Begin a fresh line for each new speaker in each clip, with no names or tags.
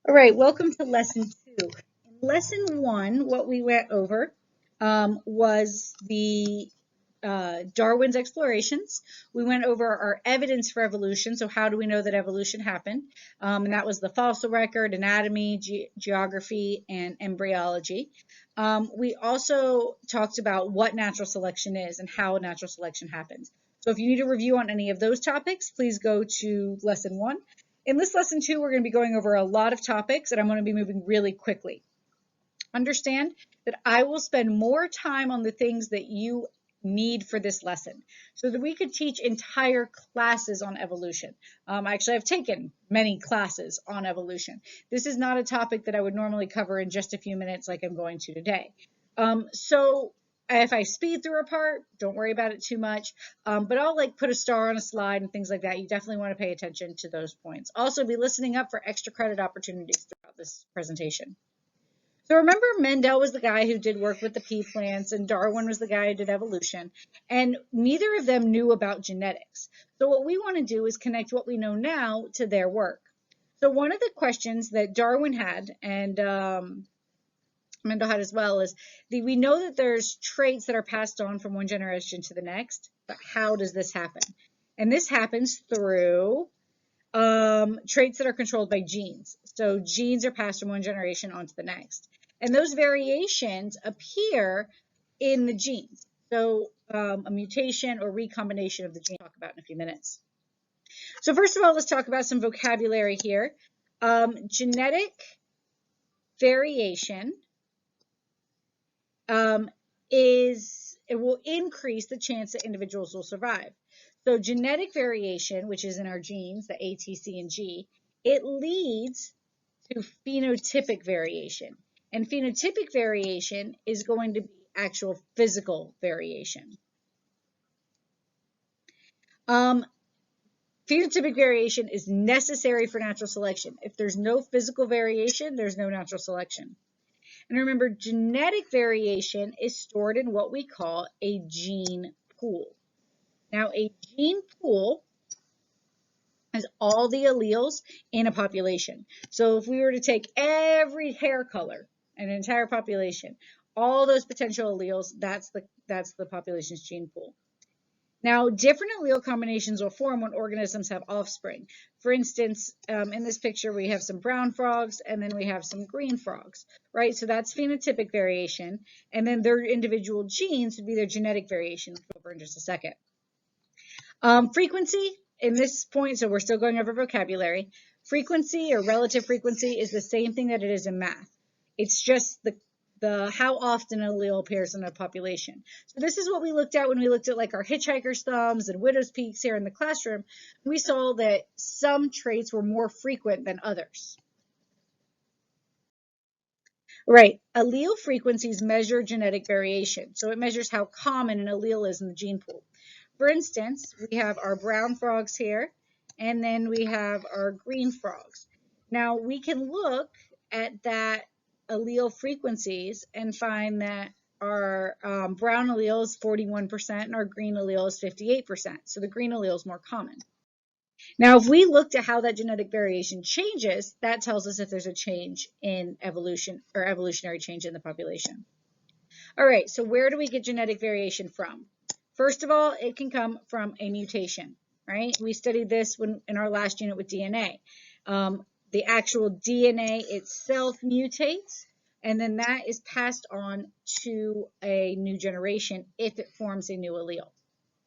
All right, welcome to lesson 2. In lesson 1, what we went over was the Darwin's explorations. We went over our evidence for evolution, so how do we know that evolution happened? And that was the fossil record, anatomy, geography, and embryology. We also talked about what natural selection is and how natural selection happens. So if you need a review on any of those topics, please go to lesson 1. In this lesson 2, we're going to be going over a lot of topics, and I'm going to be moving really quickly. Understand that I will spend more time on the things that you need for this lesson so that we could teach entire classes on evolution. Actually, I've taken many classes on evolution. This is not a topic that I would normally cover in just a few minutes like I'm going to today. So if I speed through a part, don't worry about it too much, but I'll put a star on a slide and things like that. You definitely want to pay attention to those points. Also, be listening up for extra credit opportunities throughout this presentation. So remember, Mendel was the guy who did work with the pea plants, and Darwin was the guy who did evolution, and neither of them knew about genetics. So what we want to do is connect what we know now to their work. So one of the questions that Darwin had, and Mendel had as well, is we know that there's traits that are passed on from one generation to the next, but how does this happen? And this happens through traits that are controlled by genes. So genes are passed from one generation onto the next. And those variations appear in the genes. So a mutation or recombination of the gene I'll talk about in a few minutes. So first of all, let's talk about some vocabulary here. Genetic variation it will increase the chance that individuals will survive. So genetic variation, which is in our genes, the A, T, C, and G, it leads to phenotypic variation. And phenotypic variation is going to be actual physical variation. Phenotypic variation is necessary for natural selection. If there's no physical variation, there's no natural selection. And remember, genetic variation is stored in what we call a gene pool. Now, a gene pool has all the alleles in a population. So if we were to take every hair color, an entire population, all those potential alleles, that's the population's gene pool. Now, different allele combinations will form when organisms have offspring. For instance, in this picture, we have some brown frogs, and then we have some green frogs, right? So that's phenotypic variation, and then their individual genes would be their genetic variation. We'll go over in just a second. Frequency, in this point, so we're still going over vocabulary. Frequency or relative frequency is the same thing that it is in math. It's just the how often an allele appears in a population. So this is what we looked at when we looked at our hitchhiker's thumbs and widow's peaks here in the classroom. We saw that some traits were more frequent than others. Right, allele frequencies measure genetic variation. So it measures how common an allele is in the gene pool. For instance, we have our brown frogs here, and then we have our green frogs. Now we can look at that allele frequencies and find that our brown allele is 41% and our green allele is 58%. So the green allele is more common. Now, if we looked at how that genetic variation changes, that tells us if there's a change in evolution or evolutionary change in the population. All right, so where do we get genetic variation from? First of all, it can come from a mutation, right? We studied this in our last unit with DNA. The actual DNA itself mutates, and then that is passed on to a new generation if it forms a new allele.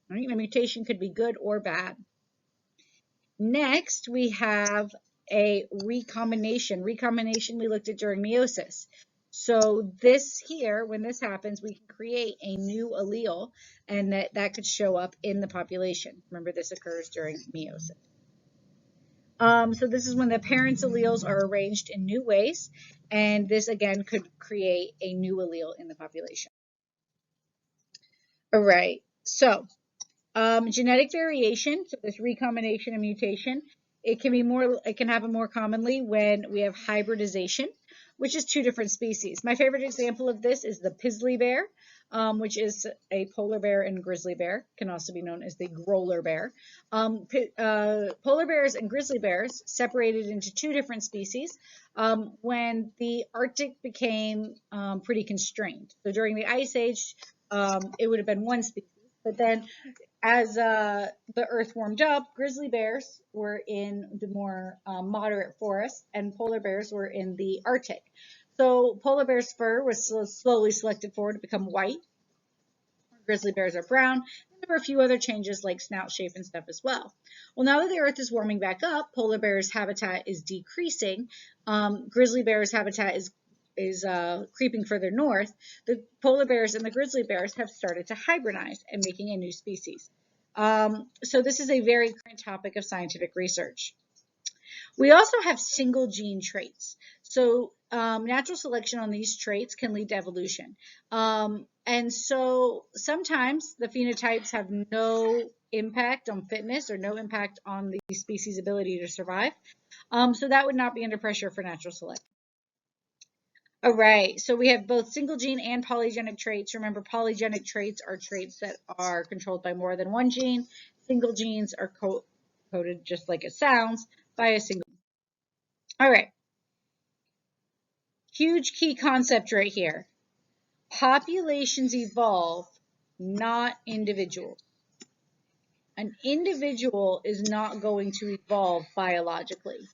Right? The mutation could be good or bad. Next, we have a recombination. Recombination we looked at during meiosis. So this here, when this happens, we can create a new allele, and that could show up in the population. Remember, this occurs during meiosis. So this is when the parents' alleles are arranged in new ways, and this again could create a new allele in the population. All right, so genetic variation, so this recombination and mutation, It can happen more commonly when we have hybridization, which is two different species. My favorite example of this is the Pizzly bear, which is a polar bear and grizzly bear, can also be known as the Growler bear. Polar bears and grizzly bears separated into two different species when the Arctic became pretty constrained. So during the Ice Age, it would have been one species, but then as the earth warmed up, grizzly bears were in the more moderate forests, and polar bears were in the Arctic. So polar bear's fur was slowly selected for to become white. Grizzly bears are brown. And there were a few other changes like snout shape and stuff as well. Well, now that the earth is warming back up, polar bear's habitat is decreasing. Grizzly bear's habitat is creeping further north. The polar bears and the grizzly bears have started to hybridize and making a new species. So this is a very current topic of scientific research. We also have single gene traits. So natural selection on these traits can lead to evolution. And so sometimes the phenotypes have no impact on fitness or no impact on the species' ability to survive. So that would not be under pressure for natural selection. All right, so we have both single gene and polygenic traits. Remember, polygenic traits are traits that are controlled by more than one gene. Single genes are coded just like it sounds by a single. All right, huge key concept right here. Populations evolve, not individuals. An individual is not going to evolve biologically.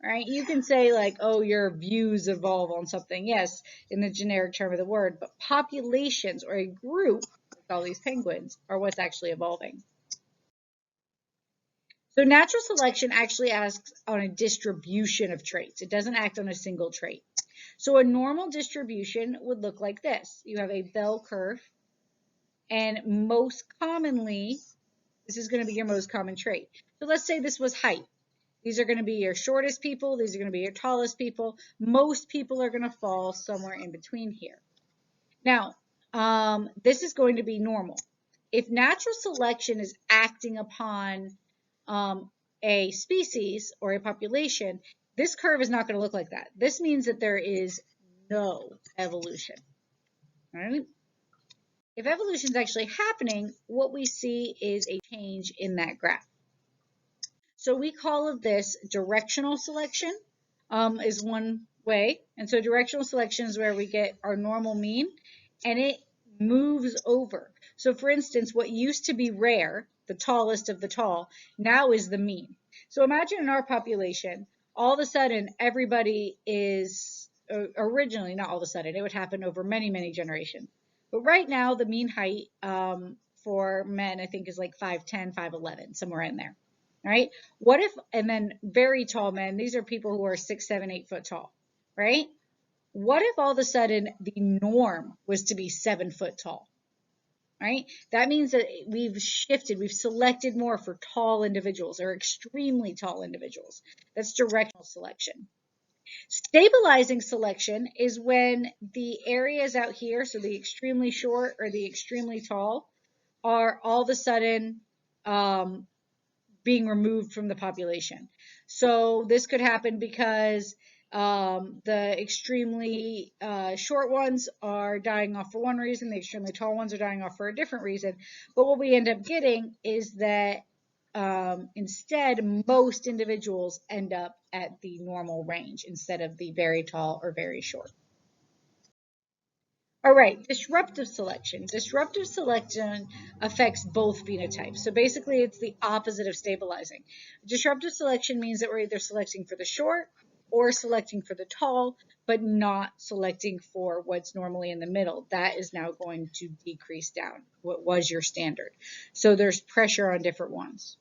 Right? You can say like, oh, your views evolve on something. Yes, in the generic term of the word, but populations or a group, like all these penguins, are what's actually evolving. So natural selection actually acts on a distribution of traits. It doesn't act on a single trait. So a normal distribution would look like this. You have a bell curve, and most commonly, this is going to be your most common trait. So let's say this was height. These are going to be your shortest people. These are going to be your tallest people. Most people are going to fall somewhere in between here. Now, this is going to be normal. If natural selection is acting upon a species or a population, this curve is not going to look like that. This means that there is no evolution. All right? If evolution is actually happening, what we see is a change in that graph. So we call this directional selection is one way. And so directional selection is where we get our normal mean and it moves over. So for instance, what used to be rare, the tallest of the tall, now is the mean. So imagine in our population, all of a sudden everybody is, originally, not all of a sudden, it would happen over many, many generations. But right now, the mean height for men, I think, is like 5'10", 5'11", somewhere in there. Right? What if, and then very tall men, these are people who are 6, 7, 8 foot tall, right? What if all of a sudden the norm was to be 7 foot tall, right? That means that we've shifted, we've selected more for tall individuals or extremely tall individuals. That's directional selection. Stabilizing selection is when the areas out here, so the extremely short or the extremely tall, are all of a sudden being removed from the population. So this could happen because the extremely short ones are dying off for one reason, the extremely tall ones are dying off for a different reason. But what we end up getting is that instead, most individuals end up at the normal range instead of the very tall or very short. All right, disruptive selection. Disruptive selection affects both phenotypes. So basically, it's the opposite of stabilizing. Disruptive selection means that we're either selecting for the short or selecting for the tall, but not selecting for what's normally in the middle. That is now going to decrease down what was your standard. So there's pressure on different ones.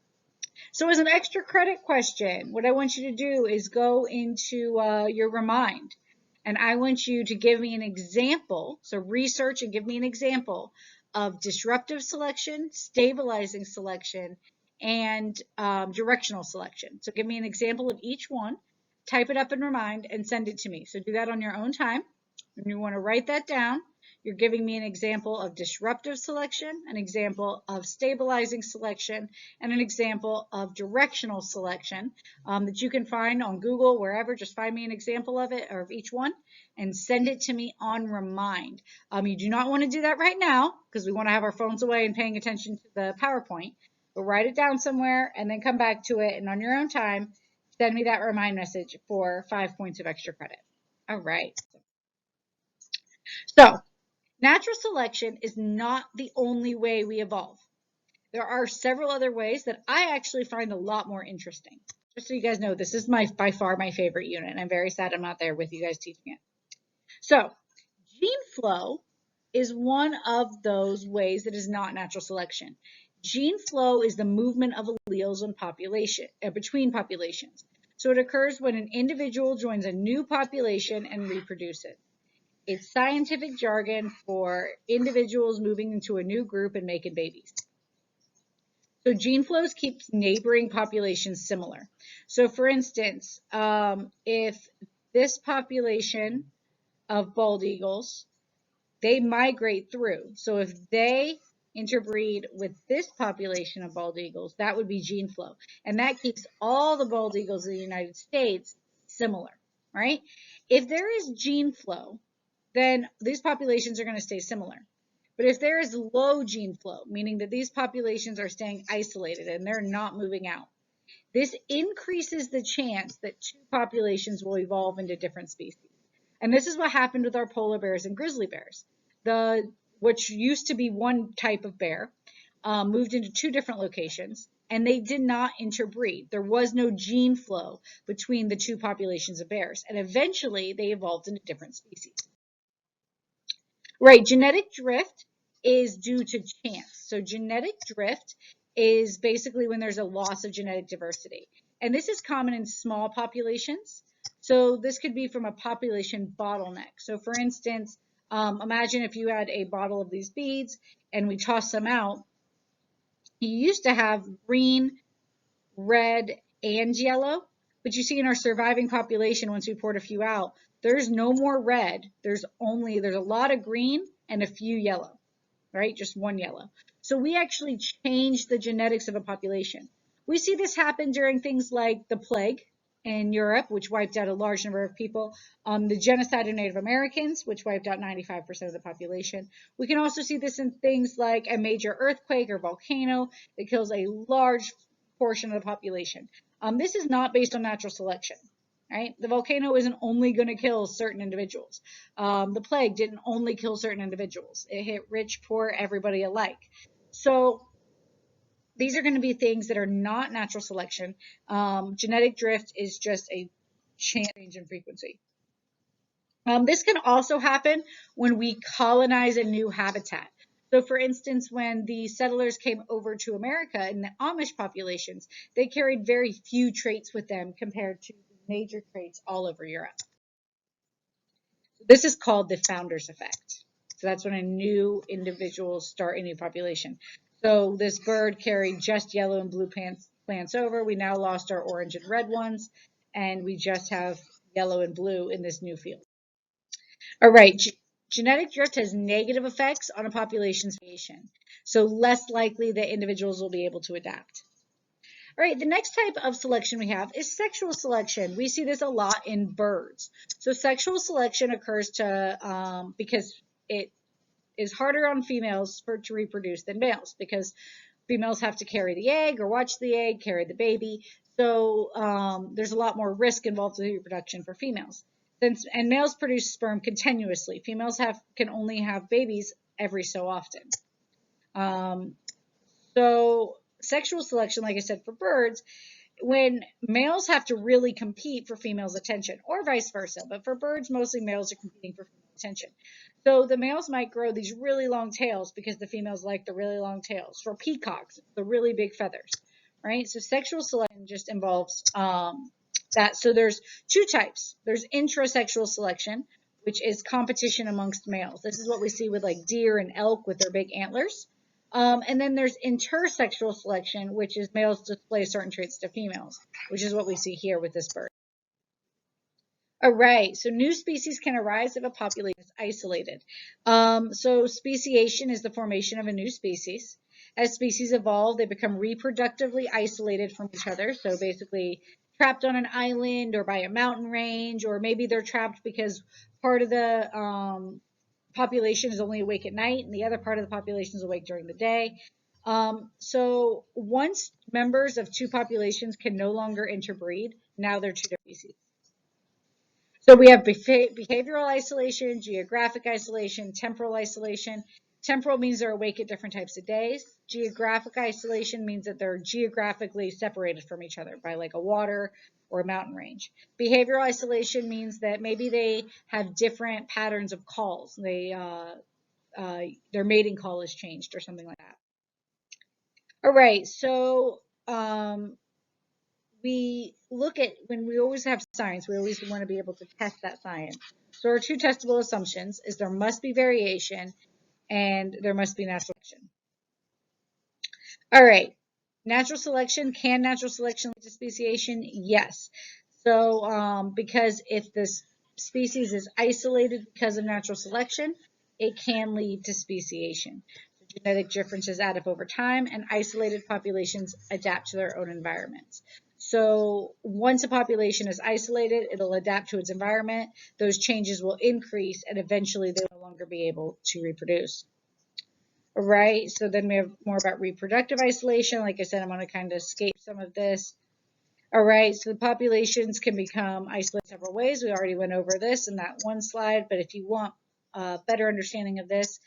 So as an extra credit question, what I want you to do is go into your Remind. And I want you to give me an example, so research and give me an example of disruptive selection, stabilizing selection, and directional selection. So give me an example of each one, type it up in Remind, and send it to me. So do that on your own time. And you want to write that down You're giving me an example of disruptive selection, an example of stabilizing selection, and an example of directional selection that you can find on Google, wherever. Just find me an example of it or of each one and send it to me on Remind. You do not want to do that right now because we want to have our phones away and paying attention to the PowerPoint, but write it down somewhere and then come back to it, and on your own time, send me that Remind message for 5 points of extra credit. All right. So natural selection is not the only way we evolve. There are several other ways that I actually find a lot more interesting. Just so you guys know, this is by far my favorite unit, and I'm very sad I'm not there with you guys teaching it. So gene flow is one of those ways that is not natural selection. Gene flow is the movement of alleles in between populations. So it occurs when an individual joins a new population and reproduces. It's scientific jargon for individuals moving into a new group and making babies. So gene flows keeps neighboring populations similar. So for instance, if this population of bald eagles, they migrate through. So if they interbreed with this population of bald eagles, that would be gene flow. And that keeps all the bald eagles in the United States similar, right? If there is gene flow, then these populations are going to stay similar. But if there is low gene flow, meaning that these populations are staying isolated and they're not moving out, this increases the chance that two populations will evolve into different species. And this is what happened with our polar bears and grizzly bears. Which used to be one type of bear moved into two different locations, and they did not interbreed. There was no gene flow between the two populations of bears, and eventually they evolved into different species. Right, genetic drift is due to chance. So genetic drift is basically when there's a loss of genetic diversity. And this is common in small populations. So this could be from a population bottleneck. So for instance, imagine if you had a bottle of these beads and we toss them out. You used to have green, red, and yellow. But you see in our surviving population, once we poured a few out, there's no more red. There's a lot of green and a few yellow, right? Just one yellow. So we actually changed the genetics of a population. We see this happen during things like the plague in Europe, which wiped out a large number of people, the genocide of Native Americans, which wiped out 95% of the population. We can also see this in things like a major earthquake or volcano that kills a large portion of the population. This is not based on natural selection, right? The volcano isn't only going to kill certain individuals. The plague didn't only kill certain individuals. It hit rich, poor, everybody alike. So these are going to be things that are not natural selection. Genetic drift is just a change in frequency. This can also happen when we colonize a new habitat. So for instance, when the settlers came over to America in the Amish populations, they carried very few traits with them compared to the major traits all over Europe. This is called the founder's effect. So that's when a new individual start a new population. So this bird carried just yellow and blue plants over. We now lost our orange and red ones, and we just have yellow and blue in this new field. All right, genetic drift has negative effects on a population's variation, so less likely that individuals will be able to adapt. All right, the next type of selection we have is sexual selection. We see this a lot in birds. So sexual selection occurs because it is harder on females to reproduce than males, because females have to carry the egg or watch the egg, carry the baby. So there's a lot more risk involved with reproduction for females. And males produce sperm continuously. Females can only have babies every so often. So sexual selection, like I said, for birds, when males have to really compete for females' attention, or vice versa, but for birds, mostly males are competing for female attention. So the males might grow these really long tails because the females like the really long tails. For peacocks, the really big feathers, right? So sexual selection just involves that. So there's two types. There's intrasexual selection, which is competition amongst males. This is what we see with like deer and elk with their big antlers. And then there's intersexual selection, which is males display certain traits to females, which is what we see here with this bird. All right, so new species can arise if a population is isolated. So speciation is the formation of a new species. As species evolve, they become reproductively isolated from each other. So basically trapped on an island or by a mountain range, or maybe they're trapped because part of the population is only awake at night and the other part of the population is awake during the day. So once members of two populations can no longer interbreed, now they're two different species. So we have behavioral isolation, geographic isolation, temporal isolation. Temporal means they're awake at different types of days. Geographic isolation means that they're geographically separated from each other by like a water or a mountain range. Behavioral isolation means that maybe they have different patterns of calls. Their mating call is changed or something like that. All right, so we look at, when we always have science, we always want to be able to test that science. So our two testable assumptions is there must be variation and there must be natural selection. All right, natural selection, can natural selection lead to speciation? Yes. So because if this species is isolated because of natural selection, it can lead to speciation. Genetic differences add up over time, and isolated populations adapt to their own environments. So once a population is isolated, it'll adapt to its environment. Those changes will increase, and eventually they will no longer be able to reproduce. All right, so then we have more about reproductive isolation. Like I said, I'm going to kind of escape some of this. All right, so the populations can become isolated several ways. We already went over this in that one slide, but if you want a better understanding of this,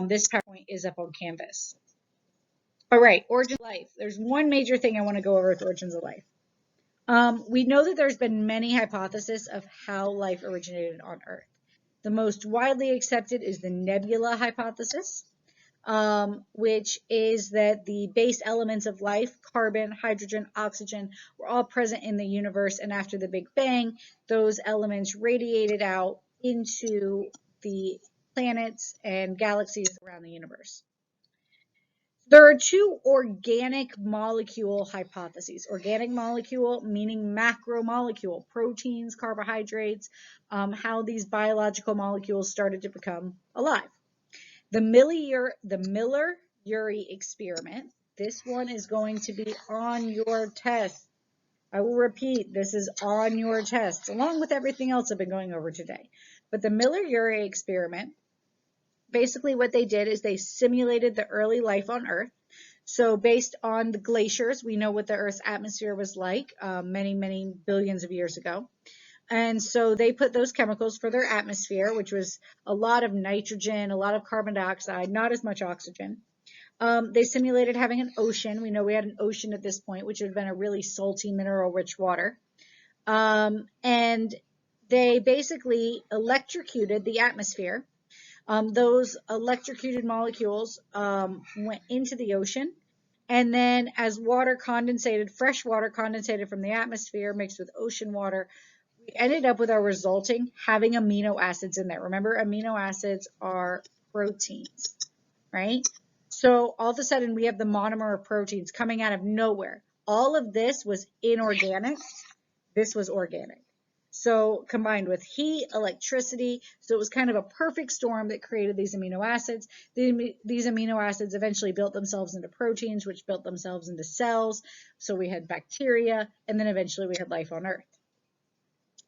this PowerPoint is up on Canvas. All right, origins of life. There's one major thing I want to go over with origins of life. We know that there's been many hypotheses of how life originated on Earth. The most widely accepted is the nebula hypothesis, which is that the base elements of life, carbon, hydrogen, oxygen, were all present in the universe, and after the Big Bang, those elements radiated out into the planets and galaxies around the universe. There are two organic molecule hypotheses. Organic molecule meaning macromolecule, proteins, carbohydrates, how these biological molecules started to become alive. The Miller-Urey experiment, this one is going to be on your test. I will repeat, this is on your test, along with everything else I've been going over today. But the Miller-Urey experiment, basically what they did is they simulated the early life on Earth. So based on the glaciers, we know what the Earth's atmosphere was like many, many billions of years ago. And so they put those chemicals for their atmosphere, which was a lot of nitrogen, a lot of carbon dioxide, not as much oxygen. They simulated having an ocean. We know we had an ocean at this point, which would have been a really salty, mineral-rich water. And they basically electrocuted the atmosphere. Those electrocuted molecules went into the ocean, and then as water condensated, fresh water condensated from the atmosphere mixed with ocean water, we ended up with our resulting having amino acids in there. Remember, amino acids are proteins, right? So all of a sudden we have the monomer of proteins coming out of nowhere. All of this was inorganic. This was organic. So combined with heat, electricity, so it was kind of a perfect storm that created these amino acids. These amino acids eventually built themselves into proteins, which built themselves into cells. So we had bacteria, and then eventually we had life on Earth.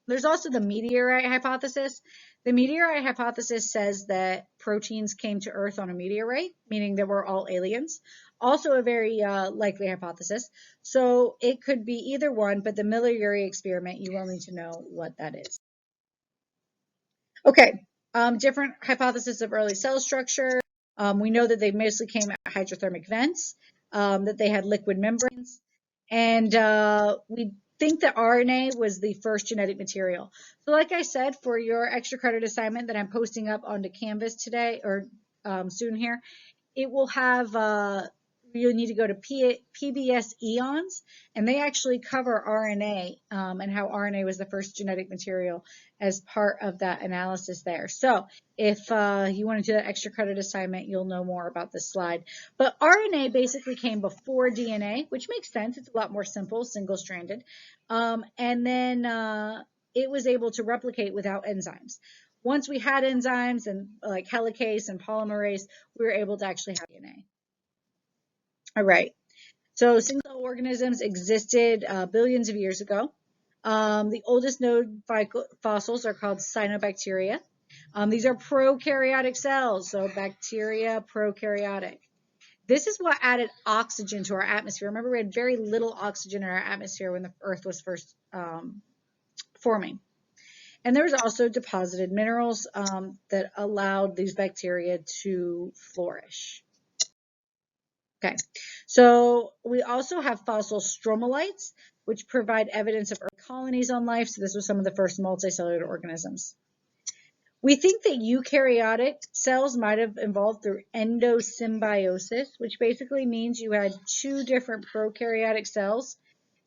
There's also the meteorite hypothesis. The meteorite hypothesis says that proteins came to Earth on a meteorite, meaning that we're all aliens. Also a very likely hypothesis. So it could be either one, but the Miller-Urey experiment, you will need to know what that is. Okay, different hypotheses of early cell structure. We know that they mostly came out of hydrothermic vents, that they had liquid membranes, and we think that RNA was the first genetic material. So like I said, for your extra credit assignment that I'm posting up onto Canvas today or soon here, it will have, you'll need to go to PBS EONS, and they actually cover RNA and how RNA was the first genetic material as part of that analysis there. So if you want to do that extra credit assignment, you'll know more about this slide. But RNA basically came before DNA, which makes sense. It's a lot more simple, single-stranded. And then it was able to replicate without enzymes. Once we had enzymes and like helicase and polymerase, we were able to actually have DNA. All right. So single-cell organisms existed billions of years ago. The oldest known fossils are called cyanobacteria. These are prokaryotic cells, so bacteria, prokaryotic. This is what added oxygen to our atmosphere. Remember, we had very little oxygen in our atmosphere when the Earth was first forming. And there was also deposited minerals that allowed these bacteria to flourish. Okay, so we also have fossil stromatolites, which provide evidence of Earth colonies on life. So this was some of the first multicellular organisms. We think that eukaryotic cells might have evolved through endosymbiosis, which basically means you had two different prokaryotic cells.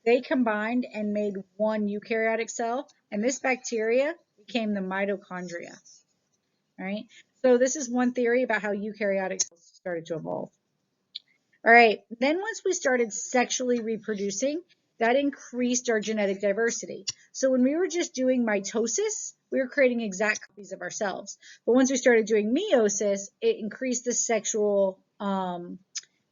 They combined and made one eukaryotic cell, and this bacteria became the mitochondria. Right? So this is one theory about how eukaryotic cells started to evolve. All right, then once we started sexually reproducing, that increased our genetic diversity. So when we were just doing mitosis, we were creating exact copies of ourselves. But once we started doing meiosis, it increased the sexual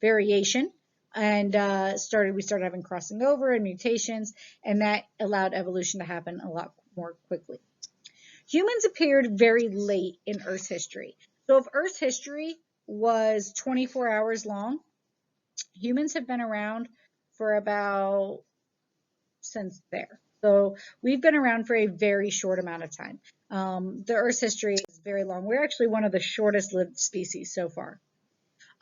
variation, and we started having crossing over and mutations, and that allowed evolution to happen a lot more quickly. Humans appeared very late in Earth's history. So if Earth's history was 24 hours long, humans have been around for about since there. So we've been around for a very short amount of time. The Earth's history is very long. We're actually one of the shortest lived species so far.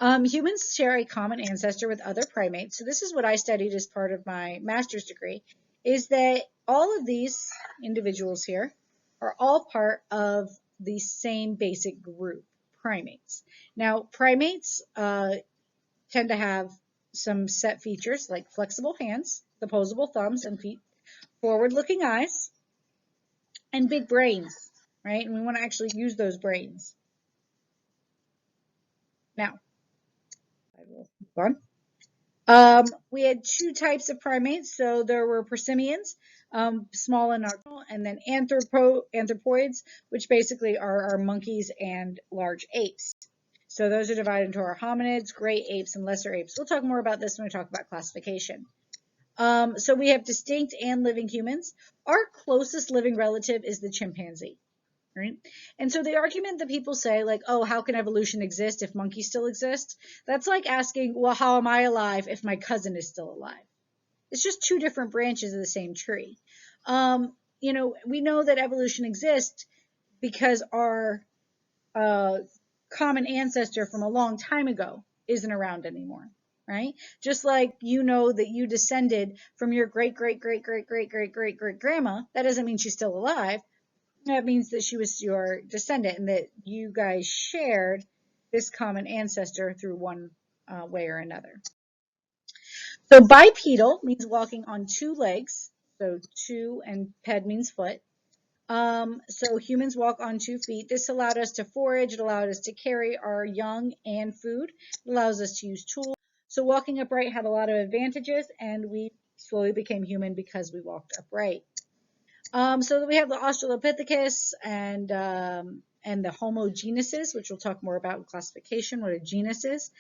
Humans share a common ancestor with other primates. So this is what I studied as part of my master's degree, is that all of these individuals here are all part of the same basic group, primates. Now, primates tend to have some set features like flexible hands, opposable thumbs and feet, forward-looking eyes, and big brains, right? And we want to actually use those brains. Now, I will move on. We had two types of primates. So there were prosimians, small and nocturnal, and then anthropoids, which basically are our monkeys and large apes. So those are divided into our hominids, great apes, and lesser apes. We'll talk more about this when we talk about classification. So we have distinct and living humans. Our closest living relative is the chimpanzee, right? And so the argument that people say, like, oh, how can evolution exist if monkeys still exist? That's like asking, well, how am I alive if my cousin is still alive? It's just two different branches of the same tree. We know that evolution exists because our common ancestor from a long time ago isn't around anymore, right? Just like you know that you descended from your great-great-great-great-great-great-great-great-grandma, that doesn't mean she's still alive. That means that she was your descendant and that you guys shared this common ancestor through one way or another. So bipedal means walking on two legs. So two and ped means foot. So humans walk on 2 feet. This allowed us to forage. It allowed us to carry our young and food. It allows us to use tools. So walking upright had a lot of advantages, and we slowly became human because we walked upright. So we have the Australopithecus and the Homo genuses, which we'll talk more about in classification, what a genus is.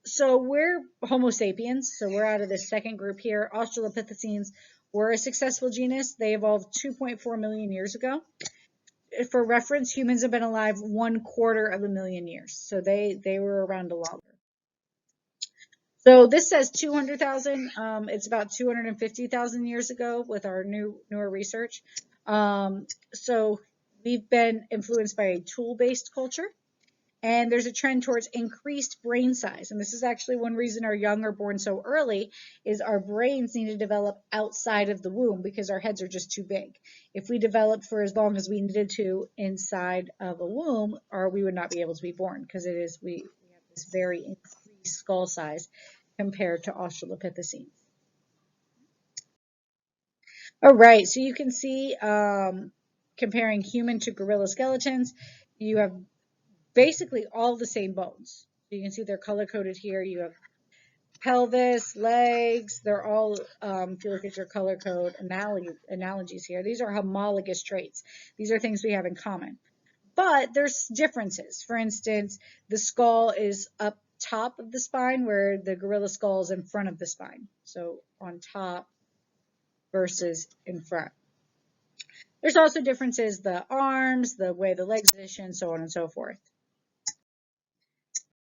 So we're Homo sapiens, so we're out of this second group here. Australopithecines were a successful genus. They evolved 2.4 million years ago. For reference, humans have been alive 1/4 of a million years, so they were around a lot longer. So this says 200,000. It's about 250,000 years ago with our newer research. So we've been influenced by a tool-based culture. And there's a trend towards increased brain size. And this is actually one reason our young are born so early, is our brains need to develop outside of the womb because our heads are just too big. If we developed for as long as we needed to inside of a womb, we would not be able to be born because we have this very increased skull size compared to Australopithecines. All right, so you can see comparing human to gorilla skeletons, you have basically all the same bones. So you can see they're color-coded here. You have pelvis, legs, they're all, if you look at your color code analogies here, these are homologous traits. These are things we have in common. But there's differences. For instance, the skull is up top of the spine where the gorilla skull is in front of the spine. So on top versus in front. There's also differences, the arms, the way the legs position, so on and so forth.